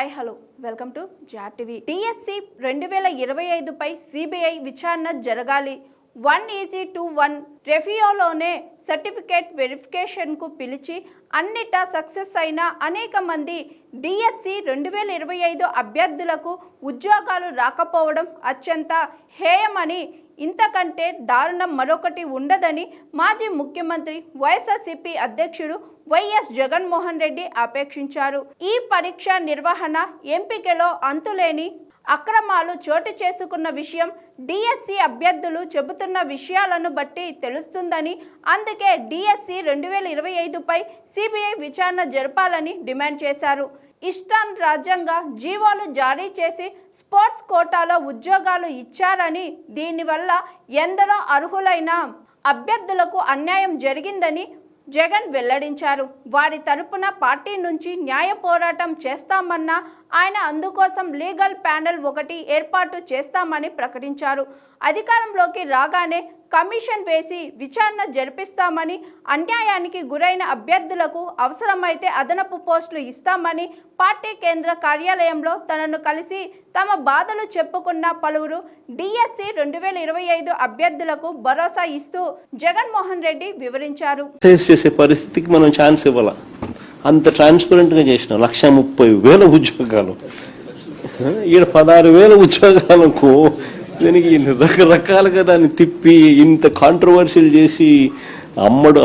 Hi hello welcome to జార్ టీవీ. DSC 2025 పై సిబిఐ విచారణ జరగాలి. 1:1 రెఫియోలోనే సర్టిఫికేట్ వెరిఫికేషన్కు పిలిచి అన్నిటా సక్సెస్ అయిన అనేక మంది డిఎస్సి 2025 అభ్యర్థులకు ఉద్యోగాలు రాకపోవడం అత్యంత హేయమని, ఇంతకంటే దారుణం మరొకటి ఉండదని మాజీ ముఖ్యమంత్రి వైఎస్ఆర్సీపీ అధ్యక్షుడు వైఎస్ జగన్మోహన్ రెడ్డి ఆపేక్షించారు. ఈ పరీక్ష నిర్వహణ ఎంపికలో అంతులేని అక్రమాలు చోటు చేసుకున్న విషయం డిఎస్సి అభ్యర్థులు చెబుతున్న విషయాలను బట్టి తెలుస్తుందని, అందుకే డిఎస్సి 2025 పై సిబిఐ విచారణ జరపాలని డిమాండ్ చేశారు. రాజ్యాంగ జీవోలు జారీ చేసి స్పోర్ట్స్ కోటాలో ఉద్యోగాలు ఇచ్చారని, దీనివల్ల ఎందరో అర్హులైన అభ్యర్థులకు అన్యాయం జరిగిందని జగన్ వెల్లడించారు. వారి తరపున పార్టీ నుంచి న్యాయ పోరాటం చేస్తామన్న ఆయన అందుకోసం లీగల్ ప్యానెల్ ఒకటి ఏర్పాటు చేస్తామని ప్రకటించారు. అధికారంలోకి రాగానే కమిషన్ వేసి విచారణ జరిపిస్తామని, అన్యాయానికి గురైన అభ్యర్థులకు అవసరమైతే అదనపు పోస్టులు ఇస్తామని పార్టీ కేంద్ర కార్యాలయంలో తనను కలిసి తమ బాధలు చెప్పుకున్న పలువురు డిఎస్సి 2025 అభ్యర్థులకు భరోసా ఇస్తూ జగన్మోహన్ రెడ్డి వివరించారు. చేసే పరిస్థితికి మనం ఛాన్స్ ఇవ్వాల. అంత ట్రాన్స్పరెంట్గా చేసిన 130,000 ఉద్యోగాలు, ఈడ 16,000 ఉద్యోగాలకు దీనికి రకరకాలుగా దాన్ని తిప్పి ఇంత కాంట్రవర్షియల్ చేసి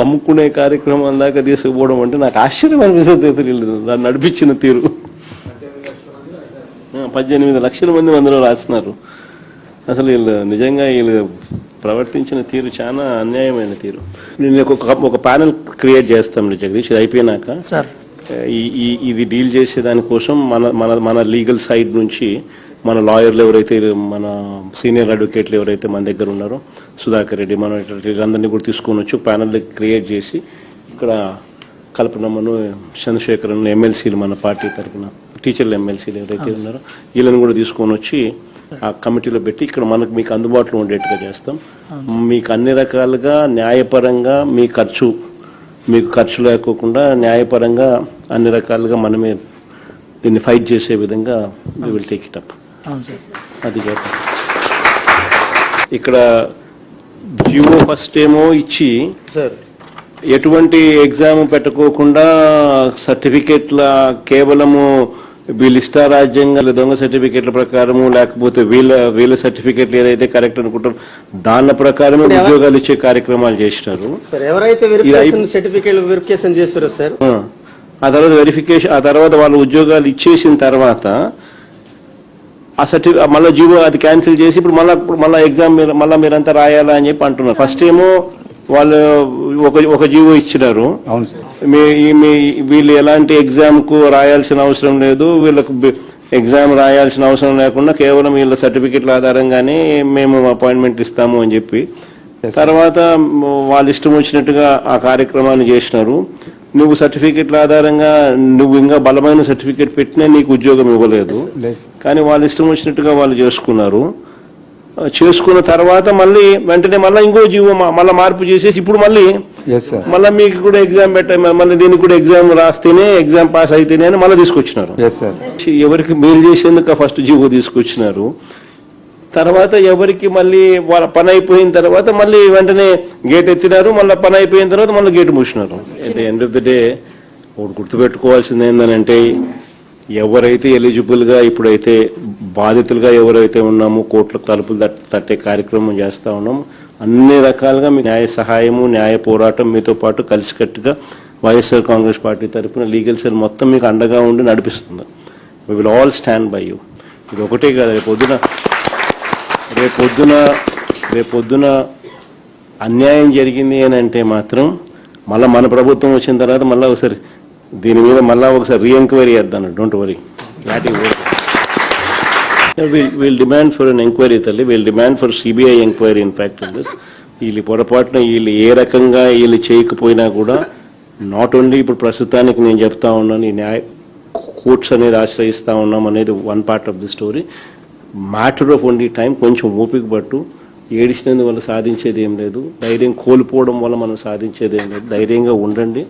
అమ్ముకునే కార్యక్రమం దాకా తీసుకుపోవడం అంటే నాకు ఆశ్చర్యం అనిపిస్తుంది. దాన్ని నడిపించిన తీరు 18 లక్షల మంది అందులో రాస్తున్నారు. అసలు నిజంగా వీళ్ళు ప్రవర్తించిన తీరు చాలా అన్యాయమైన తీరు. నేను ఒక ప్యానెల్ క్రియేట్ చేస్తాం జగదీష్, ఇది అయిపోయినాక ఇది డీల్ చేసే దానికోసం మన లీగల్ సైడ్ నుంచి మన లాయర్లు ఎవరైతే, మన సీనియర్ అడ్వకేట్లు ఎవరైతే మన దగ్గర ఉన్నారో, సుధాకర్ రెడ్డి, మనం వీళ్ళందరినీ కూడా తీసుకొని వచ్చి ప్యానెల్ క్రియేట్ చేసి ఇక్కడ కల్పనమ్మను, చంద్రశేఖరన్ ఎమ్మెల్సీలు, మన పార్టీ తరఫున టీచర్లు ఎమ్మెల్సీలు ఎవరైతే ఉన్నారో వీళ్ళని కూడా తీసుకొని వచ్చి ఆ కమిటీలో పెట్టి ఇక్కడ మీకు అందుబాటులో ఉండేట్టుగా చేస్తాం. మీకు అన్ని రకాలుగా న్యాయపరంగా మీకు ఖర్చు లేకోకుండా న్యాయపరంగా అన్ని రకాలుగా మనమే దీన్ని ఫైట్ చేసే విధంగా we will take it up. అది చేద్దాం. ఇక్కడ జియో ఫస్ట్ ఏమో ఇచ్చి ఎటువంటి ఎగ్జామ్ పెట్టుకోకుండా సర్టిఫికేట్ల కేవలము వీళ్ళ ఇష్టారాజ్యంగా దొంగ సర్టిఫికేట్ల ప్రకారము, లేకపోతే వీళ్ళ సర్టిఫికేట్లు ఏదైతే కరెక్ట్ అనుకుంటారో దాని ప్రకారమే ఉద్యోగాలు ఇచ్చే కార్యక్రమాలు చేసినారు. ఆ తర్వాత వాళ్ళు ఉద్యోగాలు ఇచ్చేసిన తర్వాత ఆ సర్టిఫికేట్ మళ్ళీ జీవో అది క్యాన్సిల్ చేసి ఇప్పుడు మళ్ళీ ఎగ్జామ్ మళ్ళీ మీరంతా రాయాలా అని చెప్పి అంటున్నారు. ఫస్ట్ ఏమో వాళ్ళు ఒక జీవో ఇచ్చినారు, వీళ్ళు ఎలాంటి ఎగ్జామ్ కు రాయాల్సిన అవసరం లేదు, వీళ్ళకు ఎగ్జామ్ రాయాల్సిన అవసరం లేకుండా కేవలం వీళ్ళ సర్టిఫికెట్ల ఆధారంగానే మేము అపాయింట్మెంట్ ఇస్తాము అని చెప్పి తర్వాత వాళ్ళ ఇష్టం వచ్చినట్టుగా ఆ కార్యక్రమాన్ని చేసినారు. నువ్వు సర్టిఫికెట్ల ఆధారంగా నువ్వు ఇంకా బలమైన సర్టిఫికెట్ పెట్టినా నీకు ఉద్యోగం ఇవ్వలేదు, కానీ వాళ్ళ ఇష్టం వచ్చినట్టుగా వాళ్ళు చేసుకున్న తర్వాత మళ్ళీ వెంటనే మళ్ళీ ఇంకో జీవో మళ్ళీ మార్పు చేసేసి ఇప్పుడు మళ్ళీ మీకు కూడా ఎగ్జామ్ మళ్ళీ దీనికి కూడా ఎగ్జామ్ రాస్తేనే, ఎగ్జామ్ పాస్ అయితేనే అని మళ్ళీ తీసుకొచ్చినారు. ఎవరికి మేలు చేసేందుకు ఫస్ట్ జీవో తీసుకొచ్చినారు. తర్వాత ఎవరికి మళ్ళీ వాళ్ళ పని అయిపోయిన తర్వాత మళ్ళీ వెంటనే గేట్ ఎత్తినారు, మళ్ళీ పని అయిపోయిన తర్వాత మళ్ళీ గేట్ మూసినారు. At the end of the day ఒకటి గుర్తుపెట్టుకోవాల్సింది ఏంటంటే, ఎవరైతే ఎలిజిబుల్గా ఇప్పుడైతే బాధితులుగా ఎవరైతే ఉన్నామో కోర్టులకు తలుపులు తట్టే కార్యక్రమం చేస్తూ ఉన్నాము, అన్ని రకాలుగా మీ న్యాయ సహాయము, న్యాయ పోరాటం మీతో పాటు కలిసికట్టుగా వైఎస్ఆర్ కాంగ్రెస్ పార్టీ తరఫున లీగల్ సెల్ మొత్తం మీకు అండగా ఉండి నడిపిస్తుంది. We will all stand by you. ఇది ఒకటే కాదు, రేపొద్దున అన్యాయం జరిగింది అని అంటే మాత్రం మళ్ళీ మన ప్రభుత్వం వచ్చిన తర్వాత మళ్ళీ ఒకసారి దీని మీద ఒకసారి రీఎంక్వైరీ చేద్దాం. Don't worry, we'll demand for an enquiry తల్లి, we'll demand for CBI enquiry. In fact వీళ్ళు పొరపాటున వీళ్ళు ఏ రకంగా వీళ్ళు చేయకపోయినా కూడా నాట్ ఓన్లీ ఇప్పుడు ప్రస్తుతానికి నేను చెప్తా ఉన్నాను, ఈ న్యాయ కోర్ట్స్ అనేది ఆశ్రయిస్తా ఉన్నాం అనేది one part of the story. Matter of only time. కొంచెం ఓపిక పట్టు. ఏడిచినందువల్ల సాధించేది ఏం లేదు, ధైర్యం కోల్పోవడం వల్ల మనం సాధించేది ఏం లేదు. ధైర్యంగా ఉండండి.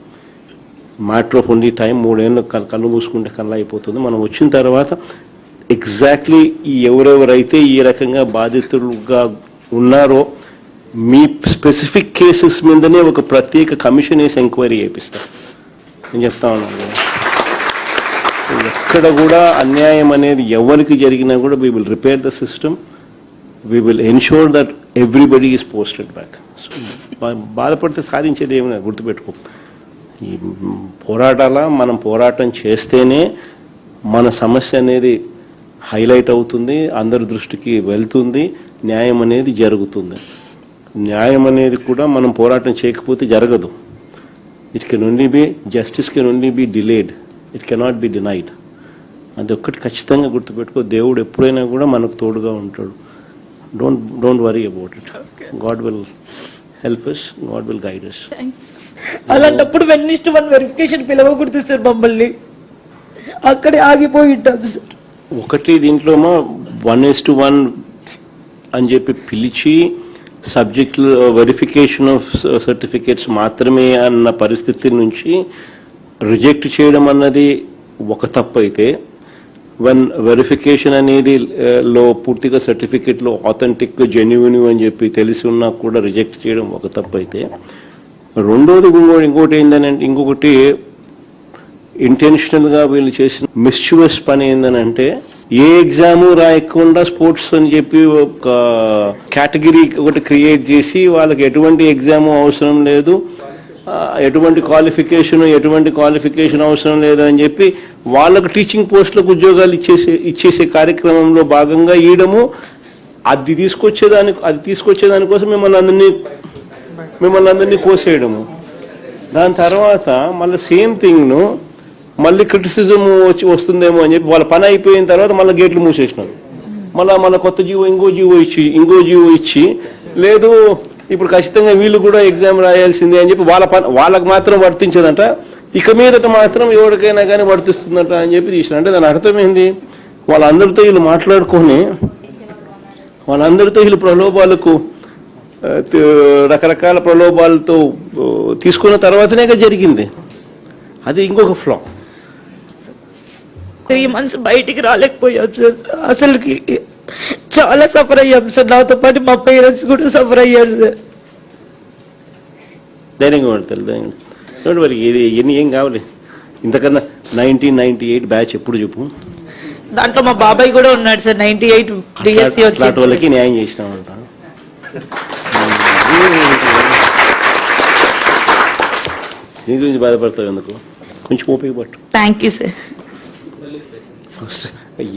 Matter of only time. 3 ఏళ్ళు కళ్ళు మూసుకుంటే కళ్ళు అయిపోతుంది. మనం వచ్చిన తర్వాత ఎగ్జాక్ట్లీ ఎవరెవరైతే ఈ రకంగా బాధితులుగా ఉన్నారో మీ స్పెసిఫిక్ కేసెస్ మీదనే ఒక ప్రత్యేక కమిషన్ వేసి ఎంక్వైరీ చేపిస్తాం. నేను చెప్తా ఉన్నాను, ఎక్కడ కూడా అన్యాయం అనేది ఎవరికి జరిగినా కూడా we will repair the system, we will ensure that everybody is posted back. బాధపడితే సాధించేది ఏమైనా గుర్తుపెట్టుకో, ఈ మనం పోరాటం చేస్తేనే మన సమస్య అనేది హైలైట్ అవుతుంది, అందరి దృష్టికి వెళ్తుంది, న్యాయం అనేది జరుగుతుంది. న్యాయం అనేది కూడా మనం పోరాటం చేయకపోతే జరగదు. It can only be justice can only be delayed, it cannot be denied. అది ఒక్కటి ఖచ్చితంగా గుర్తుపెట్టుకో, దేవుడు ఎప్పుడైనా కూడా మనకు తోడుగా ఉంటాడు. Don't worry about it. God will help us, God will guide us. అలాంటప్పుడు 1:1 వెరిఫికేషన్ పిలవకూడదు సార్, మమ్మల్ని అక్కడే ఆగిపోయి ఉంటాం సార్. ఒకటి దీంట్లోమో 1:1 అని చెప్పి పిలిచి సబ్జెక్ట్ వెరిఫికేషన్ ఆఫ్ సర్టిఫికేట్స్ మాత్రమే అన్న పరిస్థితి నుంచి రిజెక్ట్ చేయడం అన్నది ఒక తప్పు అయితే, వెరిఫికేషన్ అనేది లో పూర్తిగా సర్టిఫికేట్లో ఆథెంటిక్ జెన్యున్ అని చెప్పి తెలిసి ఉన్నా కూడా రిజెక్ట్ చేయడం ఒక తప్పు అయితే, రెండోది ఇంకోటి ఏంటంటే, ఇంకొకటి ఇంటెన్షనల్గా వీళ్ళు చేసిన మిస్చివస్ పని ఏంటంటే, ఏ ఎగ్జాము రాయకుండా స్పోర్ట్స్ అని చెప్పి ఒక కేటగిరీ ఒకటి క్రియేట్ చేసి వాళ్ళకి ఎటువంటి ఎగ్జాము అవసరం లేదు, ఎటువంటి క్వాలిఫికేషన్ అవసరం లేదు అని చెప్పి వాళ్ళకు టీచింగ్ పోస్టులకు ఉద్యోగాలు ఇచ్చేసే కార్యక్రమంలో భాగంగా ఇయడము, అది తీసుకొచ్చేదానికోసం మిమ్మల్ని అందరినీ కోసేయడము. దాని తర్వాత మళ్ళీ సేమ్ థింగ్ను మళ్ళీ క్రిటిసిజం వస్తుందేమో అని చెప్పి వాళ్ళ పని అయిపోయిన తర్వాత మళ్ళీ గేట్లు మూసేసినారు. మళ్ళీ కొత్త ఇంకో జీవో ఇచ్చి లేదు ఇప్పుడు ఖచ్చితంగా వీళ్ళు కూడా ఎగ్జామ్ రాయాల్సిందే అని చెప్పి వాళ్ళకు మాత్రం వర్తించదంట, ఇక మీదట మాత్రం ఎవరికైనా కానీ వర్తిస్తుందంట అని చెప్పి తీసిన. అంటే దాని అర్థమైంది, వాళ్ళందరితో వీళ్ళు మాట్లాడుకొని వీళ్ళు ప్రలోభాలకు రకరకాల ప్రలోభాలతో తీసుకున్న తర్వాతనే జరిగింది. అది ఇంకొక ఫ్లా. 3 months బయటికి రాలేకపోయాం సార్. అసలుకి చాలా సఫర్ అయ్యాం సార్. నాతో పాటు మా పేరెంట్స్ కూడా సఫర్ అయ్యారు సార్. ధైర్యంగా పడతారు. చూడండి మరి ఏం కావాలి ఇంతకన్నా. 1998 బ్యాచ్ ఎప్పుడు చెప్పు, దాంట్లో మా బాబాయ్ కూడా ఉన్నాడు సార్. 98 డిఎస్సి వచ్చి వాళ్ళకి న్యాయం చేసినామంట. దీని గురించి బాధపడతావు ఎందుకు, కొంచెం ఓపిక పట్టు. Thank you sir.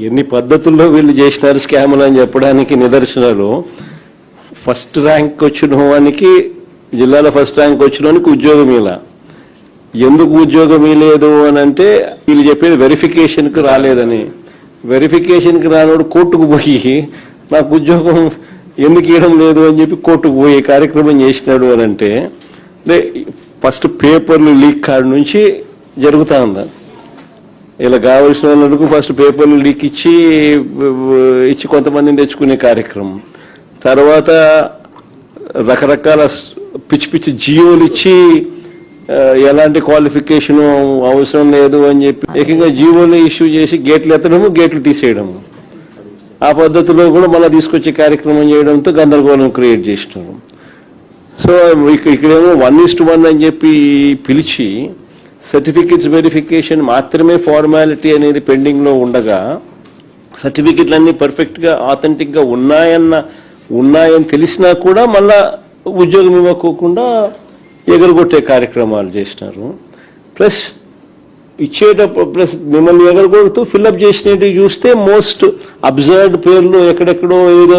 ఎన్ని పద్ధతుల్లో వీళ్ళు చేసినారు స్కాములు అని చెప్పడానికి నిదర్శనాలు, ఫస్ట్ ర్యాంక్ వచ్చిన వానికి, జిల్లాలో ఫస్ట్ ర్యాంక్ వచ్చిన వానికి ఉద్యోగం ఇలా. ఎందుకు ఉద్యోగం ఇవ్వలేదు అని అంటే వీళ్ళు చెప్పేది వెరిఫికేషన్కి రాలేదని. వెరిఫికేషన్కి రానోడు కోర్టుకు పోయి నాకు ఉద్యోగం ఎందుకు ఇవ్వడం లేదు అని చెప్పి కోర్టుకు పోయే కార్యక్రమం చేసినాడు అని అంటే, ఫస్ట్ పేపర్లు లీక్ కాడ నుంచి జరుగుతూ ఉందా. ఇలా కావలసిన వాళ్ళకు ఫస్ట్ పేపర్లు లీక్ ఇచ్చి కొంతమందిని తెచ్చుకునే కార్యక్రమం, తర్వాత రకరకాల పిచ్చి జియోలు ఇచ్చి ఎలాంటి క్వాలిఫికేషన్ అవసరం లేదు అని చెప్పి ఏకంగా జీవోలు ఇష్యూ చేసి గేట్లు ఎత్తడము, గేట్లు తీసేయడము, ఆ పద్ధతిలో కూడా మళ్ళీ తీసుకొచ్చే కార్యక్రమం చేయడంతో గందరగోళం క్రియేట్ చేసినారు. సో ఇక్కడేమో 1:1 అని చెప్పి పిలిచి సర్టిఫికెట్స్ వెరిఫికేషన్ మాత్రమే ఫార్మాలిటీ అనేది పెండింగ్లో ఉండగా, సర్టిఫికెట్లన్నీ పర్ఫెక్ట్గా ఆథెంటిక్గా ఉన్నాయని తెలిసినా కూడా మళ్ళా ఉద్యోగం ఇవ్వకోకుండా ఎగరగొట్టే కార్యక్రమాలు చేసినారు. ప్లస్ ప్లస్ మిమ్మల్ని ఎగరగొడుతూ ఫిల్అప్ చేసినట్టు చూస్తే మోస్ట్ అబ్జర్వ్డ్ పేర్లు ఎక్కడెక్కడో ఏదో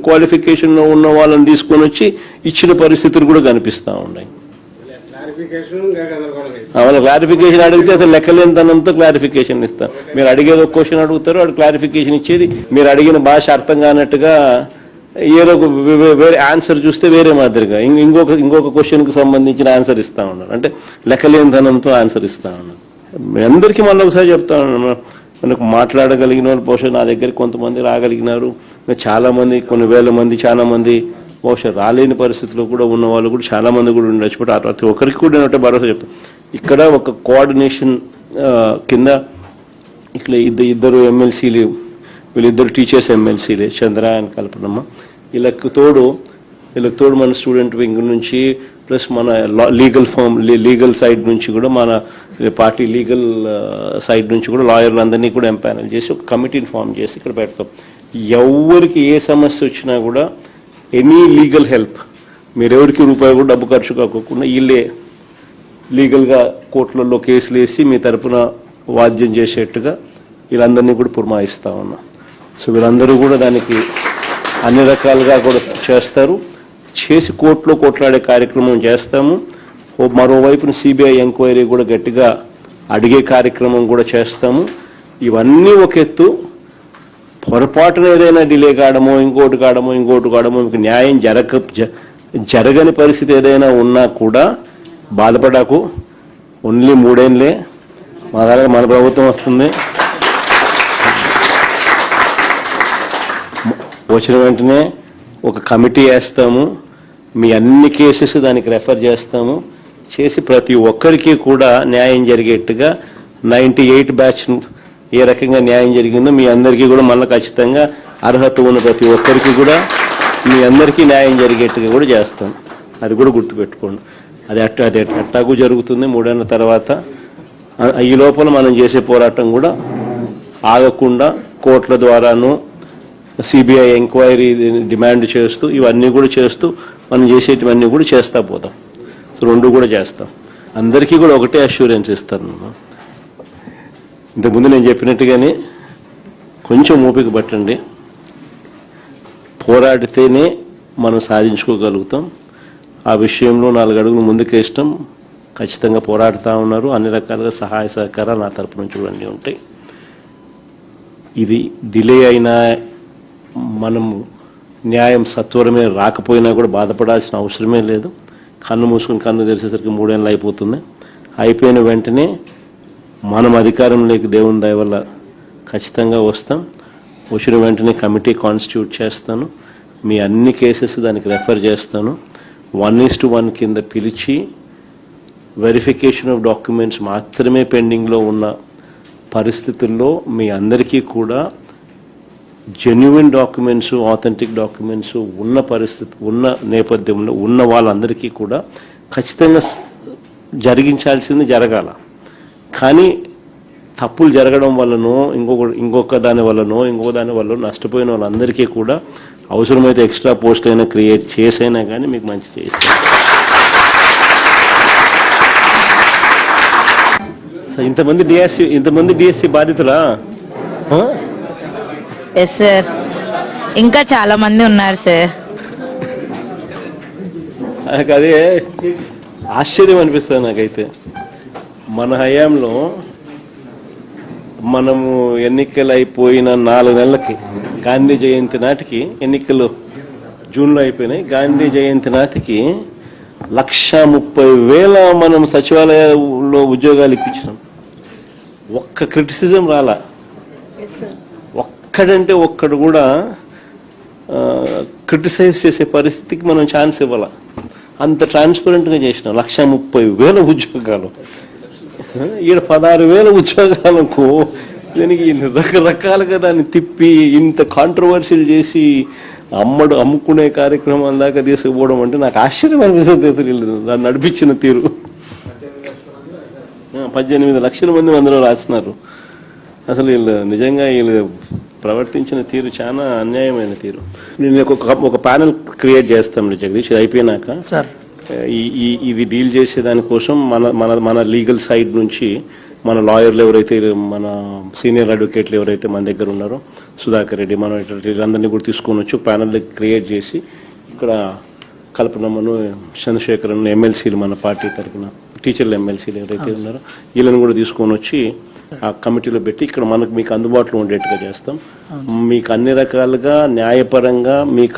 క్వాలిఫికేషన్లో ఉన్న వాళ్ళని తీసుకొని వచ్చి ఇచ్చిన పరిస్థితులు కూడా కనిపిస్తూ ఉన్నాయి. వాళ్ళ క్లారిఫికేషన్ అడిగితే అసలు లెక్కలేనితనంతో క్లారిఫికేషన్ ఇస్తాం. మీరు అడిగేది ఒక క్వశ్చన్ అడుగుతారు, వాడు క్లారిఫికేషన్ ఇచ్చేది మీరు అడిగిన భాష అర్థం కానట్టుగా ఏదో ఒక వేరే ఆన్సర్ చూస్తే వేరే మాదిరిగా ఇంకొక క్వశ్చన్కి సంబంధించిన ఆన్సర్ ఇస్తా ఉన్నారు. అంటే లెక్కలేనితనంతో ఆన్సర్ ఇస్తా ఉన్నారు. మీ అందరికీ మళ్ళీ ఒకసారి చెప్తా ఉన్నాను, మనకు మాట్లాడగలిగిన వాళ్ళు బహుశా నా దగ్గరికి కొంతమంది రాగలిగినారు, చాలా మంది కొన్ని వేల మంది చాలా మంది బహుశా రాలేని పరిస్థితిలో కూడా ఉన్న వాళ్ళు కూడా చాలా మంది కూడా ఉండొచ్చు. ప్రతి ఒక్కరికి కూడా నేను భరోసా చెప్తాను, ఇక్కడ ఒక కోఆర్డినేషన్ కింద ఇక్కడ ఇద్దరు ఎమ్మెల్సీలు, వీళ్ళిద్దరు టీచర్స్ ఎమ్మెల్సీలే, చంద్ర అండ్ కల్పనమ్మ. వీళ్ళకి తోడు మన స్టూడెంట్ వింగ్ నుంచి ప్లస్ మన లీగల్ సైడ్ నుంచి కూడా మన పార్టీ లీగల్ సైడ్ నుంచి కూడా లాయర్లు అందరినీ కూడా ఎంపానల్ చేసి ఒక కమిటీని ఫామ్ చేసి ఇక్కడ పెడతాం. ఎవరికి ఏ సమస్య వచ్చినా కూడా ఎనీ లీగల్ హెల్ప్, మీరెవరికి రూపాయి కూడా డబ్బు ఖర్చు కాకుండా వీళ్ళే లీగల్గా కోర్టులలో కేసులు వేసి మీ తరపున వాద్యం చేసేట్టుగా వీళ్ళందరినీ కూడా పురమాయిస్తా ఉన్నా. సో వీళ్ళందరూ కూడా దానికి అన్ని రకాలుగా కూడా చేస్తారు. చేసి కోర్టులో కొట్లాడే కార్యక్రమం చేస్తాము. మరోవైపున సిబిఐ ఎంక్వైరీ కూడా గట్టిగా అడిగే కార్యక్రమం కూడా చేస్తాము. ఇవన్నీ ఒక ఎత్తు. పొరపాటున ఏదైనా డిలే కావడమో ఇంకోటి కావడమో మీకు న్యాయం జరగని పరిస్థితి ఏదైనా ఉన్నా కూడా బాధపడకు. ఓన్లీ 3 ఏళ్ళే మన ప్రభుత్వం వస్తుంది. వచ్చిన వెంటనే ఒక కమిటీ వేస్తాము. మీ అన్ని కేసెస్ దానికి రెఫర్ చేస్తాము. చేసి ప్రతి ఒక్కరికి కూడా న్యాయం జరిగేట్టుగా 98 బ్యాచ్ ఏ రకంగా న్యాయం జరిగిందో మీ అందరికీ కూడా మళ్ళీ ఖచ్చితంగా అర్హత ఉన్న ప్రతి ఒక్కరికి కూడా మీ అందరికీ న్యాయం జరిగేట్టుగా కూడా చేస్తాం. అది కూడా గుర్తుపెట్టుకోండి. అది అట్టాగు జరుగుతుంది 3 ఏళ్ల తర్వాత. ఈ లోపల మనం చేసే పోరాటం కూడా ఆగకుండా కోర్టుల ద్వారాను సిబిఐ ఎంక్వైరీ డిమాండ్ చేస్తూ ఇవన్నీ కూడా చేస్తూ మనం చేసేటివన్నీ కూడా చేస్తా పోతాం. సో 2 కూడా చేస్తాం. అందరికీ కూడా ఒకటే అష్యూరెన్స్ ఇస్తాను. ఇంతకుముందు నేను చెప్పినట్టుగానే కొంచెం ఓపిక పట్టండి. పోరాడితేనే మనం సాధించుకోగలుగుతాం. ఆ విషయంలో 4 అడుగులు ముందుకేస్తాం. ఖచ్చితంగా పోరాడుతూ ఉన్నారు. అన్ని రకాలుగా సహాయ సహకారాలు నా తరపు నుంచి కూడా అన్నీ ఉంటాయి. ఇది డిలే అయినా మనము న్యాయం సత్వరమే రాకపోయినా కూడా బాధపడాల్సిన అవసరమే లేదు. కన్ను మూసుకుని కన్ను తెరిచేసరికి 3 ఏళ్ళు అయిపోతుంది. అయిపోయిన వెంటనే మనం అధికారంలోకి దేవుని దయ వల్ల ఖచ్చితంగా వస్తాం. వచ్చిన వెంటనే కమిటీ కాన్స్టిట్యూట్ చేస్తాను. మీ అన్ని కేసెస్ దానికి రెఫర్ చేస్తాను. 1:1 కింద పిలిచి వెరిఫికేషన్ ఆఫ్ డాక్యుమెంట్స్ మాత్రమే పెండింగ్లో ఉన్న పరిస్థితుల్లో మీ అందరికీ కూడా జెన్యున్ డాక్యుమెంట్స్, ఆథెంటిక్ డాక్యుమెంట్స్ ఉన్న పరిస్థితి ఉన్న నేపథ్యంలో ఉన్న వాళ్ళందరికీ కూడా ఖచ్చితంగా జరిగించాల్సింది జరగాల. కానీ తప్పులు జరగడం వల్లనో ఇంకొక దాని వల్లనో నష్టపోయిన వాళ్ళందరికీ కూడా అవసరమైతే ఎక్స్ట్రా పోస్ట్ అయినా క్రియేట్ చేసైనా కానీ మీకు మంచి చేస్తాం. ఇంతమంది డిఎస్సి బాధితులా? ఎస్ సార్, ఇంకా చాలా మంది ఉన్నారు సార్. నాకు అదే ఆశ్చర్యం అనిపిస్తుంది నాకైతే. మన హయాంలో మనము ఎన్నికలు అయిపోయిన 4 నెలలకి గాంధీ జయంతి నాటికి ఎన్నికలు జూన్లో అయిపోయినాయి. గాంధీ జయంతి నాటికి 130,000 మనం సచివాలయంలో ఉద్యోగాలు ఇప్పించినాం. ఒక్క క్రిటిసిజం రాలా. ఒక్కడంటే ఒక్కడు కూడా క్రిటిసైజ్ చేసే పరిస్థితికి మనం ఛాన్స్ ఇవ్వాల. అంత ట్రాన్స్పరెంట్గా చేసినాం. 130,000 ఉద్యోగాలు. ఈడ 16,000 ఉద్యోగాలకు దీనికి రకరకాలుగా దాన్ని తిప్పి ఇంత కాంట్రవర్షియల్ చేసి అమ్ముకునే కార్యక్రమం దాకా తీసుకుపోవడం అంటే నాకు ఆశ్చర్యం అనిపిస్తుంది. దాన్ని నడిపించిన తీరు. 18 లక్షల మంది అందులో రాసినారు. అసలు నిజంగా వీళ్ళు ప్రవర్తించిన తీరు చాలా అన్యాయమైన తీరు. నేను ఒక ప్యానెల్ క్రియేట్ చేస్తాం జగదీష్. ఇది అయిపోయినాక ఇది డీల్ చేసే దానికోసం మన లీగల్ సైడ్ నుంచి మన లాయర్లు ఎవరైతే, మన సీనియర్ అడ్వకేట్లు ఎవరైతే మన దగ్గర ఉన్నారో, సుధాకర్ రెడ్డి, మనం వీళ్ళందరినీ కూడా తీసుకొని వచ్చి ప్యానెల్ క్రియేట్ చేసి ఇక్కడ కల్పనమ్మను, చంద్రశేఖరన్ ఎమ్మెల్సీలు, మన పార్టీ తరఫున టీచర్లు ఎమ్మెల్సీలు ఎవరైతే ఉన్నారో వీళ్ళని కూడా తీసుకొని వచ్చి ఆ కమిటీలో పెట్టి ఇక్కడ మీకు అందుబాటులో ఉండేట్టుగా చేస్తాం. మీకు అన్ని రకాలుగా న్యాయపరంగా మీకు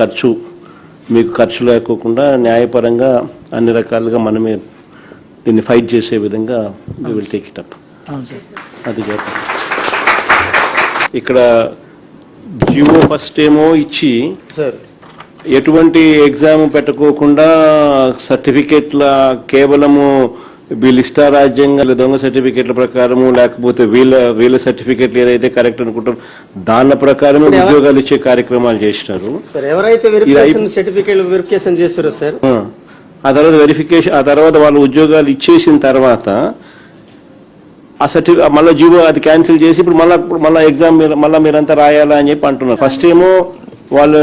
ఖర్చు లేకోకుండా న్యాయపరంగా అన్ని రకాలుగా మనమే దీన్ని ఫైట్ చేసే విధంగా we will take it up. అది చేస్తాం. ఇక్కడ జియో ఫస్ట్ ఏమో ఇచ్చి ఎటువంటి ఎగ్జామ్ పెట్టుకోకుండా సర్టిఫికేట్ల కేవలము వీళ్ళ ఇష్టారాజ్యంగా దొంగ సర్టిఫికేట్ల ప్రకారము లేకపోతే వీళ్ళ సర్టిఫికేట్లు ఏదైతే కరెక్ట్ అనుకుంటారో దాని ప్రకారమే ఉద్యోగాలు ఇచ్చే కార్యక్రమాలు చేసినారు. సార్ ఎవరైతే వెరిఫికేషన్ సర్టిఫికేట్ వెరిఫికేషన్ చేస్తారో సార్ ఆ తర్వాత వెరిఫికేషన్ ఆ తర్వాత వాళ్ళు ఉద్యోగాలు ఇచ్చేసిన తర్వాత ఆ సర్టిఫికేట్ మళ్ళీ జీవో అది క్యాన్సిల్ చేసి ఇప్పుడు మళ్ళీ ఎగ్జామ్ మళ్ళీ మీరంతా రాయాలా అని చెప్పి అంటున్నారు. ఫస్ట్ ఏమో వాళ్ళు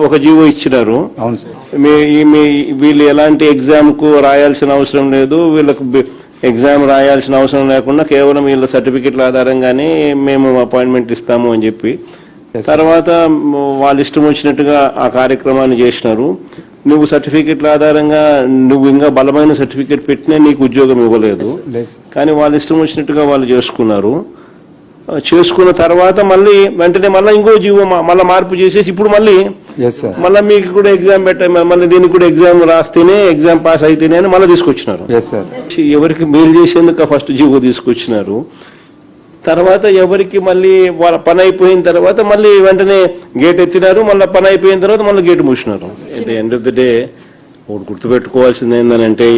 ఒక జీవో ఇచ్చినారు. అవును సార్. వీళ్ళు ఎలాంటి ఎగ్జామ్ కు రాయాల్సిన అవసరం లేదు, వీళ్ళకు ఎగ్జామ్ రాయాల్సిన అవసరం లేకుండా కేవలం వీళ్ళ సర్టిఫికెట్ల ఆధారంగానే మేము అపాయింట్మెంట్ ఇస్తాము అని చెప్పి తర్వాత వాళ్ళ ఇష్టం వచ్చినట్టుగా ఆ కార్యక్రమాన్ని చేసినారు. నువ్వు సర్టిఫికెట్ల ఆధారంగా నువ్వు ఇంకా బలమైన సర్టిఫికెట్ పెట్టినా నీకు ఉద్యోగం ఇవ్వలేదు. కానీ వాళ్ళ ఇష్టం వచ్చినట్టుగా వాళ్ళు చేసుకున్న తర్వాత మళ్ళీ వెంటనే మళ్ళీ ఇంకో జీవో మళ్ళీ మార్పు చేసేసి ఇప్పుడు మళ్ళీ మీకు కూడా ఎగ్జామ్ మళ్ళీ దీనికి కూడా ఎగ్జామ్ రాస్తేనే ఎగ్జామ్ పాస్ అయితేనే అని మళ్ళీ తీసుకొచ్చినారు. ఎవరికి మేలు చేసేందుకు ఫస్ట్ జీవో తీసుకొచ్చినారు. తర్వాత ఎవరికి మళ్ళీ వాళ్ళ పని అయిపోయిన తర్వాత మళ్ళీ వెంటనే గేట్ ఎత్తినారు. మళ్ళీ పని అయిపోయిన తర్వాత మళ్ళీ గేట్ మూసినారు. At the end of the day ఒకటి గుర్తుపెట్టుకోవాల్సింది ఏంటంటే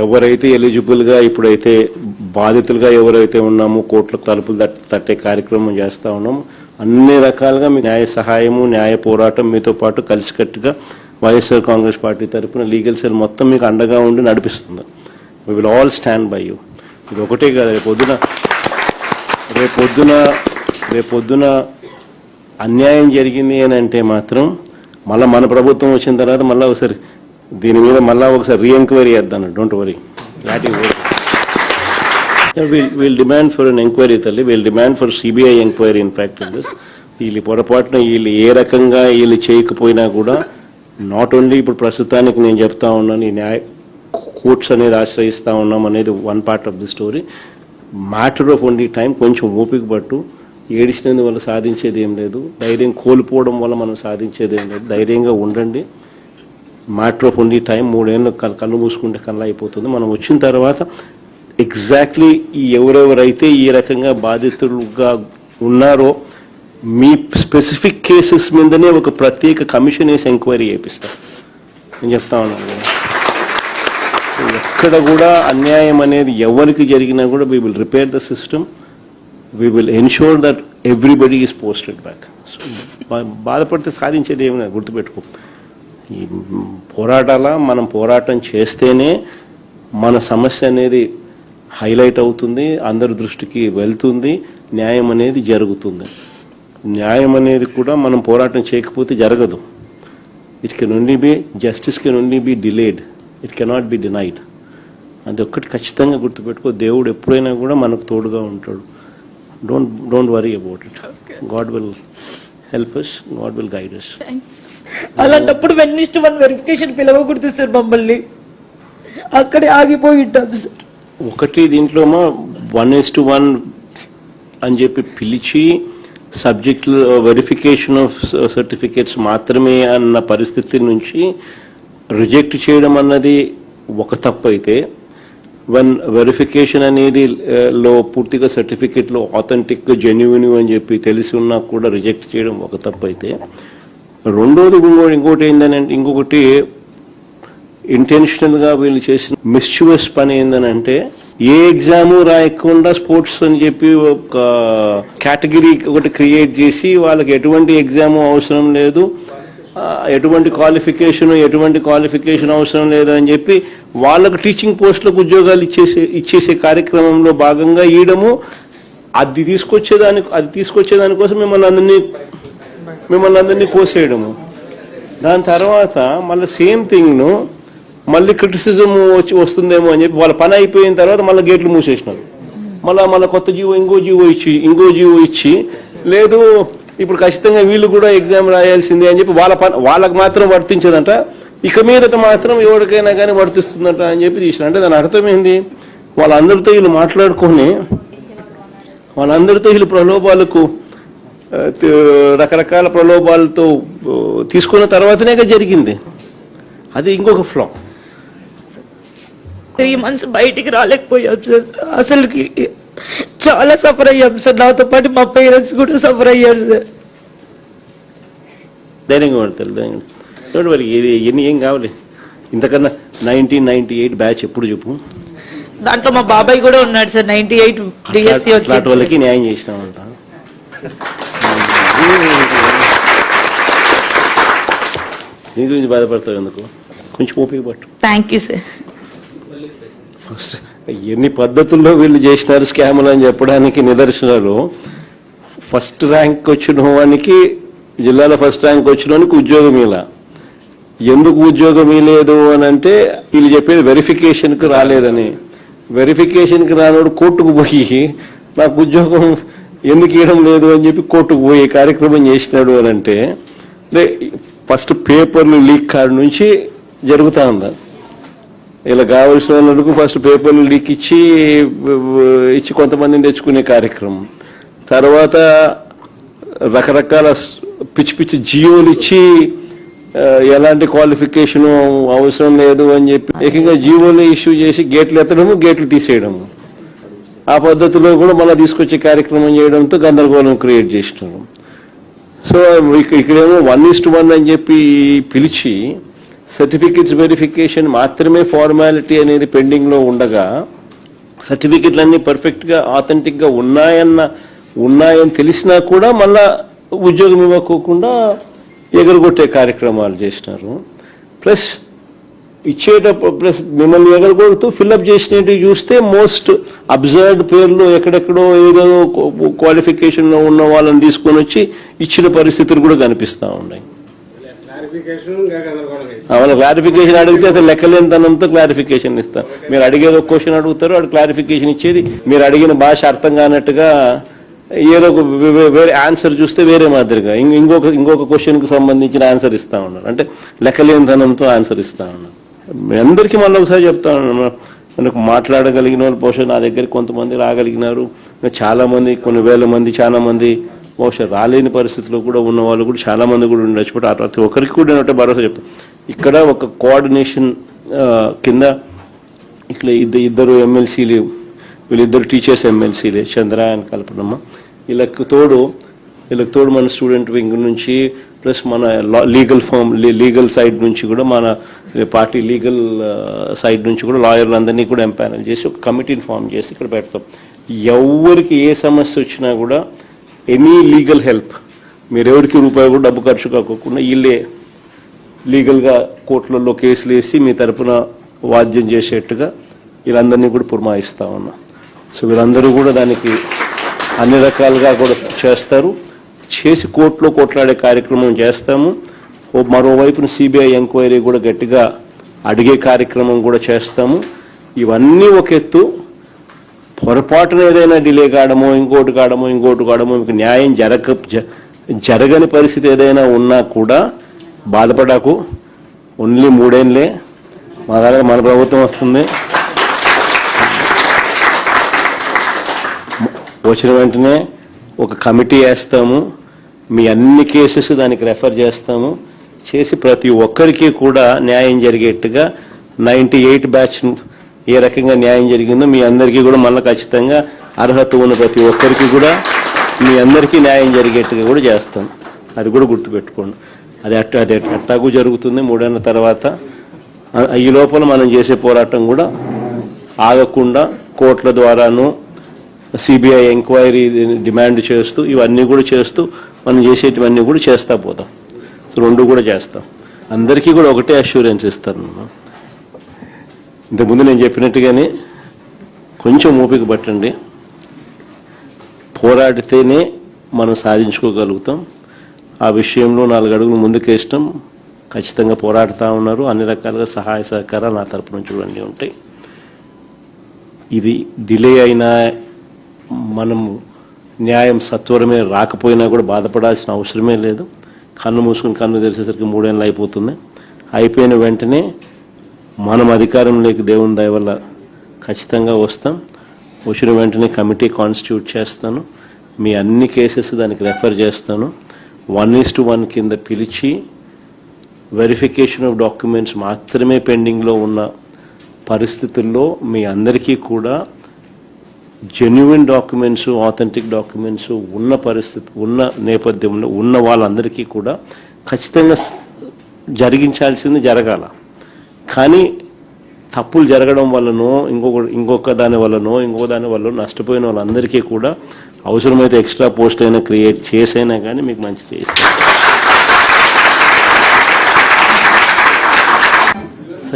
ఎవరైతే ఎలిజిబుల్ గా ఇప్పుడైతే బాధితులుగా ఎవరైతే ఉన్నామో కోర్టులకు తలుపులు తట్టే కార్యక్రమం చేస్తా ఉన్నాము. అన్ని రకాలుగా మీ న్యాయ సహాయము న్యాయ పోరాటం మీతో పాటు కలిసికట్టుగా వైఎస్ఆర్ కాంగ్రెస్ పార్టీ తరఫున లీగల్ సెల్ మొత్తం మీకు అండగా ఉండి నడిపిస్తుంది. We will all stand by you. ఇది ఒకటే కాదు, రేపొద్దున అన్యాయం జరిగింది అని అంటే మాత్రం మళ్ళీ మన ప్రభుత్వం వచ్చిన తర్వాత మళ్ళీ ఒకసారి దీని మీద మళ్ళీ ఒకసారి రీఎంక్వైరీ చేద్దాం. Don't worry, we'll demand for an enquiry తల్లి, we'll demand for CBI enquiry. In fact వీళ్ళు పొరపాటున వీళ్ళు ఏ రకంగా వీళ్ళు చేయకపోయినా కూడా నాట్ ఓన్లీ ఇప్పుడు ప్రస్తుతానికి నేను చెప్తా ఉన్నాను ఈ న్యాయ కోర్ట్స్ అనేది ఆశ్రయిస్తా ఉన్నాం అనేది one part of the story. Matter of only time. కొంచెం ఓపిక పట్టు. ఏడిచినందు వల్ల సాధించేది ఏం లేదు, ధైర్యం కోల్పోవడం వల్ల మనం సాధించేది ఏం లేదు. ధైర్యంగా ఉండండి. Matter of only time. 3 ఏళ్ళు కళ్ళు మూసుకుంటే కళ్ళ అయిపోతుంది. మనం వచ్చిన తర్వాత ఎగ్జాక్ట్లీ ఎవరెవరైతే ఈ రకంగా బాధితులుగా ఉన్నారో మీ స్పెసిఫిక్ కేసెస్ మీదనే ఒక ప్రత్యేక కమిషన్ వేసి ఎంక్వైరీ చేపిస్తాం. నేను చెప్తా ఉన్నాను, ఎక్కడ కూడా అన్యాయం అనేది ఎవరికి జరిగినా కూడా we will repair the system. We will ensure that everybody is posted back. బాధపడితే సాధించేది ఏమైనా గుర్తుపెట్టుకో. ఈ మనం పోరాటం చేస్తేనే మన సమస్య అనేది హైలైట్ అవుతుంది, అందరి దృష్టికి వెళ్తుంది, న్యాయం అనేది జరుగుతుంది. న్యాయం అనేది కూడా మనం పోరాటం చేయకపోతే జరగదు. It can only be justice can only be delayed, it cannot be denied. అది ఒక్కటి ఖచ్చితంగా గుర్తుపెట్టుకో. దేవుడు ఎప్పుడైనా కూడా మనకు తోడుగా ఉంటాడు. Don't worry about it. God will help us, God will guide us. అలాంటప్పుడు 1:1 వెరిఫికేషన్ పిలవకూడదు సార్, మమ్మల్ని అక్కడే ఆగిపోయి ఉంటాం సార్. ఒకటి దీంట్లో 1:1 అని చెప్పి పిలిచి సబ్జెక్ట్ వెరిఫికేషన్ ఆఫ్ సర్టిఫికేట్స్ మాత్రమే అన్న పరిస్థితి నుంచి రిజెక్ట్ చేయడం అన్నది ఒక తప్పు అయితే, వన్ వెరిఫికేషన్ అనేది లో పూర్తిగా సర్టిఫికేట్లో ఆథెంటిక్ జెన్యున్ అని చెప్పి తెలిసి ఉన్నా కూడా రిజెక్ట్ చేయడం ఒక తప్పు అయితే, రెండోది ఇంకోటి ఏంటంటే ఇంకొకటి ఇంటెన్షనల్ గా వీళ్ళు చేసిన మిస్చివస్ పని ఏంటంటే ఏ ఎగ్జాము రాయకుండా స్పోర్ట్స్ అని చెప్పి ఒక కేటగిరీ ఒకటి క్రియేట్ చేసి వాళ్ళకి ఎటువంటి ఎగ్జాము అవసరం లేదు, ఎటువంటి క్వాలిఫికేషన్ అవసరం లేదు అని చెప్పి వాళ్ళకు టీచింగ్ పోస్టులకు ఉద్యోగాలు ఇచ్చేసే కార్యక్రమంలో భాగంగా ఇయడము, అది తీసుకొచ్చేదానికోసం మిమ్మల్ని అందరినీ కోసేయడము. దాని తర్వాత మళ్ళీ సేమ్ థింగ్ను మళ్ళీ క్రిటిసిజం వస్తుందేమో అని చెప్పి వాళ్ళ పని అయిపోయిన తర్వాత మళ్ళీ గేట్లు మూసేసినారు. మళ్ళీ కొత్త ఇంకో జీవో ఇచ్చి లేదు ఇప్పుడు ఖచ్చితంగా వీళ్ళు కూడా ఎగ్జామ్ రాయాల్సిందే అని చెప్పి వాళ్ళకి మాత్రం వర్తించదంట, ఇక మీదట మాత్రం ఎవరికైనా కానీ వర్తిస్తుందట అని చెప్పి తీసిన. అంటే దాని అర్థం ఏంది? వాళ్ళందరితో వీళ్ళు మాట్లాడుకొని వాళ్ళందరితో వీళ్ళు ప్రలోభాలకు రకరకాల ప్రలోభాలతో తీసుకున్న తర్వాతనే జరిగింది. అది ఇంకొక ఫ్లా. 3 months బయటికి రాలేకపోయాం సార్. అసలుకి చాలా సఫర్ అయ్యాం సార్. నాతో పాటు మా పేరెంట్స్ కూడా సఫర్ అయ్యారు సార్. ధైర్యంగా పడతారు. డోంట్ వరీ, ఏం కావాలి ఇంతకన్నా. 1998 బ్యాచ్ ఎప్పుడు చెప్పు. దాంట్లో మా బాబాయ్ కూడా ఉన్నాడు సార్. 98 డిఎస్సి అట్లాంటి వచ్చింది. వాళ్ళకి న్యాయం చేసినామంట. దీని గురించి బాధపడతావు ఎందుకు? కొంచెం ఓపిక పట్టు. Thank you sir. ఫస్ట్ ఎన్ని పద్ధతుల్లో వీళ్ళు చేసినారు స్కాములు అని చెప్పడానికి నిదర్శనాలు. ఫస్ట్ ర్యాంక్ వచ్చిన వానికి, జిల్లాలో ఫస్ట్ ర్యాంక్ వచ్చిన వానికి ఉద్యోగం ఇలా. ఎందుకు ఉద్యోగం ఇవ్వలేదు అని అంటే వీళ్ళు చెప్పేది వెరిఫికేషన్కి రాలేదని. వెరిఫికేషన్కి రానోడు కోర్టుకు పోయి నాకు ఉద్యోగం ఎందుకు ఇవ్వడం లేదు అని చెప్పి కోర్టుకు పోయి కార్యక్రమం చేసినాడు అని అంటే ఫస్ట్ పేపర్లు లీక్ కాడ నుంచి జరుగుతూ ఉంది. ఇలా కావలసిన వాళ్ళకు ఫస్ట్ పేపర్లు లీక్ ఇచ్చి కొంతమందిని తెచ్చుకునే కార్యక్రమం. తర్వాత రకరకాల పిచ్చి పిచ్చి జియోలు ఇచ్చి ఎలాంటి క్వాలిఫికేషన్ అవసరం లేదు అని చెప్పి ఏకంగా జీవోలు ఇష్యూ చేసి గేట్లు ఎత్తడము, గేట్లు తీసేయడము. ఆ పద్ధతిలో కూడా మళ్ళీ తీసుకొచ్చే కార్యక్రమం చేయడంతో గందరగోళం క్రియేట్ చేసినారు. సో ఇక్కడేమో 1:1 అని చెప్పి పిలిచి సర్టిఫికెట్స్ వెరిఫికేషన్ మాత్రమే ఫార్మాలిటీ అనేది పెండింగ్లో ఉండగా సర్టిఫికెట్లన్నీ పర్ఫెక్ట్గా ఆథెంటిక్గా ఉన్నాయని తెలిసినా కూడా మళ్ళా ఉద్యోగం ఇవ్వకోకుండా ఎగరగొట్టే కార్యక్రమాలు చేసినారు. ప్లస్ ఇచ్చేటప్పుడు ప్లస్ మిమ్మల్ని ఎగరగొడుతూ ఫిల్అప్ చేసినట్టు చూస్తే మోస్ట్ అబ్జర్వ్డ్ పేర్లు ఎక్కడెక్కడో ఏదో క్వాలిఫికేషన్లో ఉన్న వాళ్ళని తీసుకొని వచ్చి ఇచ్చిన పరిస్థితులు కూడా కనిపిస్తూ ఉన్నాయి. వాళ్ళ క్లారిఫికేషన్ అడిగితే అసలు లెక్కలేనితనంతో క్లారిఫికేషన్ ఇస్తారు. మీరు అడిగేది ఒక క్వశ్చన్ అడుగుతారు, వాడు క్లారిఫికేషన్ ఇచ్చేది మీరు అడిగిన భాష అర్థం కానట్టుగా ఏదో ఒక వేరే ఆన్సర్ చూస్తే వేరే మాదిరిగా ఇంకొక క్వశ్చన్కి సంబంధించిన ఆన్సర్ ఇస్తా ఉన్నారు. అంటే లెక్కలేనితనంతో ఆన్సర్ ఇస్తా ఉన్నారు. మీ అందరికీ మళ్ళీ ఒకసారి చెప్తా ఉన్నాను, మనకు మాట్లాడగలిగిన వాళ్ళు బహుశా నా దగ్గరికి కొంతమంది రాగలిగినారు. చాలా మంది, కొన్ని వేల మంది, చాలా మంది బహుశా రాలేని పరిస్థితిలో కూడా ఉన్న వాళ్ళు కూడా చాలా మంది కూడా ఉండొచ్చు. బట్ ప్రతి ఒక్కరికి కూడా నేను భరోసా చెప్తాను. ఇక్కడ ఒక కోఆర్డినేషన్ కింద ఇక్కడ ఇద్దరు ఎమ్మెల్సీలు, వీళ్ళిద్దరు టీచర్స్ ఎమ్మెల్సీలే, చంద్ర అండ్ కల్పనమ్మ. వీళ్ళకి తోడు మన స్టూడెంట్ వింగ్ నుంచి ప్లస్ మన లీగల్ సైడ్ నుంచి కూడా మన పార్టీ లీగల్ సైడ్ నుంచి కూడా లాయర్లు అందరినీ కూడా ఎంపానల్ చేసి ఒక కమిటీని ఫామ్ చేసి ఇక్కడ పెడతాం. ఎవరికి ఏ సమస్య వచ్చినా కూడా ఎనీ లీగల్ హెల్ప్, మీరు ఎవరికి రూపాయి కూడా డబ్బు ఖర్చు కాకుండా వీళ్ళే లీగల్గా కోర్టులలో కేసులు వేసి మీ తరపున వాద్యం చేసేట్టుగా వీళ్ళందరినీ కూడా పురమాయిస్తా ఉన్నా. సో వీళ్ళందరూ కూడా దానికి అన్ని రకాలుగా కూడా చేస్తారు. చేసి కోర్టులో కొట్లాడే కార్యక్రమం చేస్తాము. మరోవైపున సిబిఐ ఎంక్వైరీ కూడా గట్టిగా అడిగే కార్యక్రమం కూడా చేస్తాము. ఇవన్నీ ఒక ఎత్తు. పొరపాటున ఏదైనా డిలే కావడమో ఇంకోటి కావడమో మీకు న్యాయం జరగని పరిస్థితి ఏదైనా ఉన్నా కూడా బాధపడకు. ఓన్లీ 3 ఏళ్ళే మన ప్రభుత్వం వస్తుంది. వచ్చిన వెంటనే ఒక కమిటీ వేస్తాము. మీ అన్ని కేసెస్ దానికి రెఫర్ చేస్తాము. చేసి ప్రతి ఒక్కరికి కూడా న్యాయం జరిగేట్టుగా 98 బ్యాచ్ ఏ రకంగా న్యాయం జరిగిందో మీ అందరికీ కూడా మళ్ళీ ఖచ్చితంగా అర్హత ఉన్న ప్రతి ఒక్కరికి కూడా మీ అందరికీ న్యాయం జరిగేట్టుగా కూడా చేస్తాం. అది కూడా గుర్తుపెట్టుకోండి. అది అట్టాಗೂ జరుగుతుంది 3 ఏళ్ల తర్వాత. ఈ లోపల మనం చేసే పోరాటం కూడా ఆగకుండా కోర్టుల ద్వారాను సిబిఐ ఎంక్వైరీ డిమాండ్ చేస్తూ ఇవన్నీ కూడా చేస్తూ మనం చేసేటివన్నీ కూడా చేస్తా పోతాం. సో 2 కూడా చేస్తాం. అందరికీ కూడా ఒకటే అష్యూరెన్స్ ఇస్తాను. ఇంతకుముందు నేను చెప్పినట్టుగానే కొంచెం ఓపిక పట్టండి. పోరాడితేనే మనం సాధించుకోగలుగుతాం. ఆ విషయంలో 4 అడుగులు ముందుకేస్తాం. ఖచ్చితంగా పోరాడుతూ ఉన్నారు. అన్ని రకాలుగా సహాయ సహకారాలు నా తరపు నుంచి అన్నీ ఉంటాయి. ఇది డిలే అయినా మనము న్యాయం సత్వరమే రాకపోయినా కూడా బాధపడాల్సిన అవసరమే లేదు. కన్ను మూసుకుని కన్ను తెరిచేసరికి 3 ఏళ్ళు అయిపోతుంది. అయిపోయిన వెంటనే మనం అధికారంలోకి దేవుని దయ వల్ల ఖచ్చితంగా వస్తాం. వచ్చిన వెంటనే కమిటీ కాన్స్టిట్యూట్ చేస్తాను. మీ అన్ని కేసెస్ దానికి రెఫర్ చేస్తాను. 1:1 కింద పిలిచి వెరిఫికేషన్ ఆఫ్ డాక్యుమెంట్స్ మాత్రమే పెండింగ్లో ఉన్న పరిస్థితుల్లో మీ అందరికీ కూడా జెన్యున్ డాక్యుమెంట్స్, ఆథెంటిక్ డాక్యుమెంట్స్ ఉన్న పరిస్థితి ఉన్న నేపథ్యంలో ఉన్న వాళ్ళందరికీ కూడా ఖచ్చితంగా జరిగించాల్సింది జరగాల. కానీ తప్పులు జరగడం వల్లనో ఇంకొక దాని వల్లనో నష్టపోయిన వాళ్ళందరికీ కూడా అవసరమైతే ఎక్స్ట్రా పోస్ట్ అయినా క్రియేట్ చేసైనా కానీ మీకు మంచి చేస్తాం.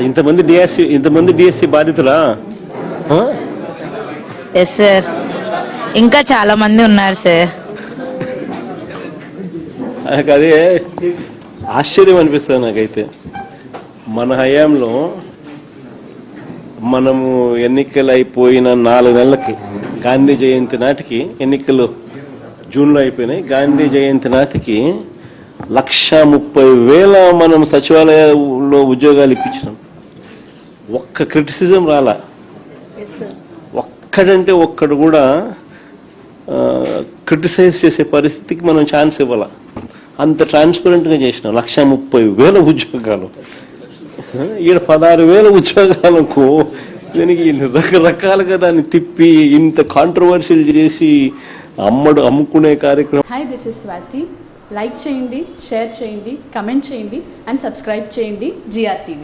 ఇంతమంది డిఎస్సి బాధితులా? ఎస్ సార్, ఇంకా చాలా మంది ఉన్నారు సార్. నాకు అదే ఆశ్చర్యం అనిపిస్తుంది నాకైతే. మన హయాంలో మనము ఎన్నికలు అయిపోయిన 4 నెలలకి గాంధీ జయంతి నాటికి, ఎన్నికలు జూన్లో అయిపోయినాయి, గాంధీ జయంతి నాటికి 1,30,000 మనం సచివాలయంలో ఉద్యోగాలు ఇప్పించినాం. ఒక్క క్రిటిసిజం రాలా, ఒక్కడు కూడా క్రిటిసైజ్ చేసే పరిస్థితికి మనం ఛాన్స్ ఇవ్వాల. అంత ట్రాన్స్పరెంట్గా చేసినాం. 1,30,000 ఉద్యోగాలు, ఈడ 16,000 ఉద్యోగాలకు దీనికి రకరకాలుగా దాన్ని తిప్పి ఇంత కాంట్రవర్షియల్ చేసి అమ్ముకునే కార్యక్రమం. Hi, this is Swathi. Like చేయండి, షేర్ చేయండి, కమెంట్ చేయండి అండ్ సబ్స్క్రైబ్ చేయండి GRTV.